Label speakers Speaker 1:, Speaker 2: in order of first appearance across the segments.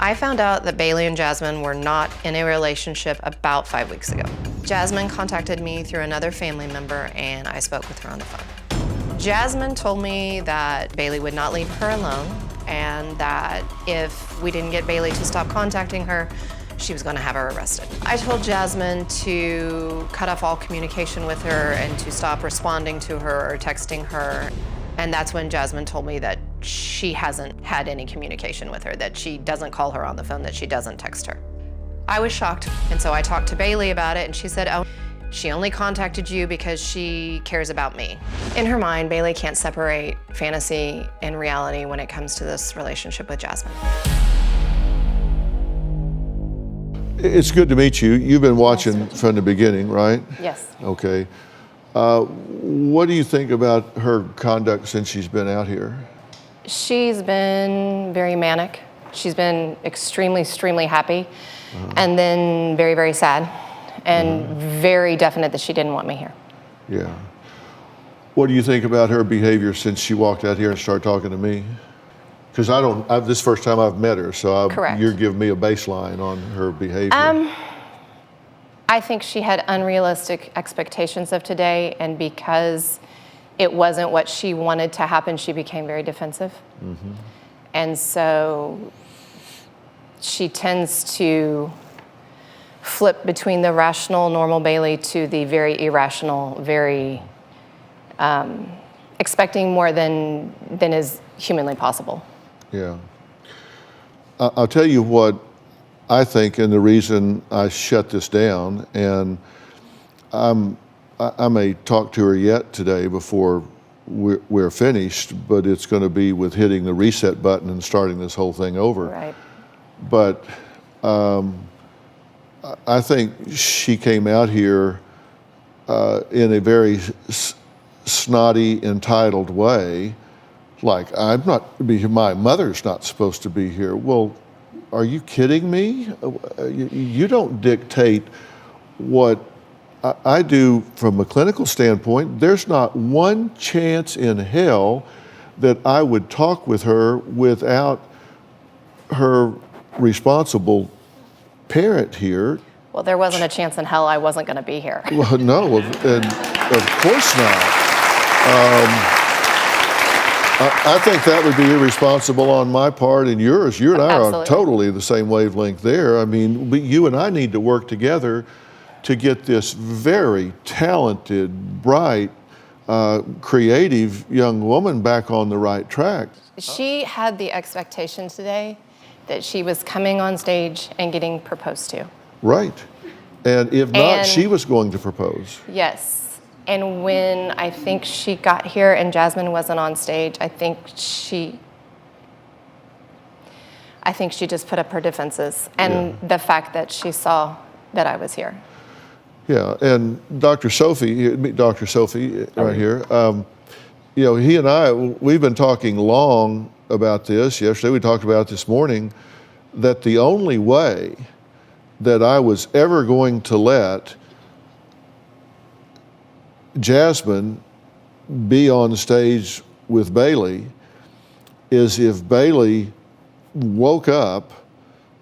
Speaker 1: I found out that Bailey and Jasmine were not in a relationship about 5 weeks ago. Jasmine contacted me through another family member and I spoke with her on the phone. Jasmine told me that Bailey would not leave her alone and that if we didn't get Bailey to stop contacting her, she was going to have her arrested. I told Jasmine to cut off all communication with her and to stop responding to her or texting her. And that's when Jasmine told me that she hasn't had any communication with her, that she doesn't call her on the phone, that she doesn't text her. I was shocked, and so I talked to Bailey about it, and she said, oh, she only contacted you because she cares about me. In her mind, Bailey can't separate fantasy and reality when it comes to this relationship with Jasmine.
Speaker 2: It's good to meet you. You've been watching from the beginning, right?
Speaker 1: Yes.
Speaker 2: Okay. What do you think about her conduct since she's been out here?
Speaker 1: She's been very manic. She's been extremely happy, and then very, very sad, and very definite that she didn't want me here.
Speaker 2: Yeah. What do you think about her behavior since she walked out here and started talking to me? Because this is the first time I've met her, so
Speaker 1: Correct.
Speaker 2: You're giving me a baseline on her behavior.
Speaker 1: I think she had unrealistic expectations of today, and because it wasn't what she wanted to happen, she became very defensive. And so she tends to flip between the rational, normal Bailey to the very irrational, very expecting more than is humanly possible.
Speaker 2: Yeah. I'll tell you what I think, and the reason I shut this down, and I may talk to her yet today before we're finished, but it's going to be with hitting the reset button and starting this whole thing over.
Speaker 1: Right.
Speaker 2: But I think she came out here in a very snotty, entitled way, like, my mother's not supposed to be here. Well, are you kidding me? You don't dictate what I do from a clinical standpoint. There's not one chance in hell that I would talk with her without her responsible parent here.
Speaker 1: Well, there wasn't a chance in hell I wasn't going to be here.
Speaker 2: Well, no, and of course not. I think that would be irresponsible on my part and yours. You and I
Speaker 1: Absolutely.
Speaker 2: are totally the same wavelength there. I mean, you and I need to work together to get this very talented, bright, creative young woman back on the right track.
Speaker 1: She had the expectation today that she was coming on stage and getting proposed to.
Speaker 2: Right. And if not, she was going to propose.
Speaker 1: Yes. And when I think she got here and Jasmine wasn't on stage, I think she just put up her defenses and the fact that she saw that I was here.
Speaker 2: Yeah, and Dr. Sophie, meet Dr. Sophie right here. You know, he and I, we've been talking long about this. Yesterday we talked about it this morning, that the only way that I was ever going to let Jasmine be on stage with Bailey is if Bailey woke up,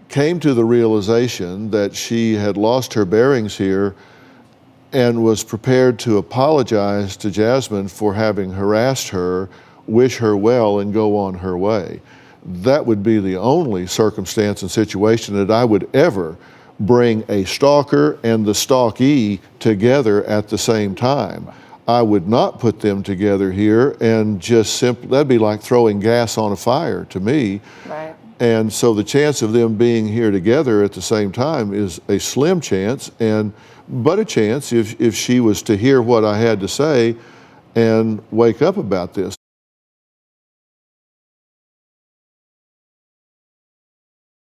Speaker 2: came to the realization that she had lost her bearings here, and was prepared to apologize to Jasmine for having harassed her, wish her well, and go on her way. That would be the only circumstance and situation that I would ever bring a stalker and the stalkee together at the same time. I would not put them together here and just simply, that'd be like throwing gas on a fire to me.
Speaker 1: Right.
Speaker 2: And so the chance of them being here together at the same time is a slim chance, but a chance if she was to hear what I had to say and wake up about this.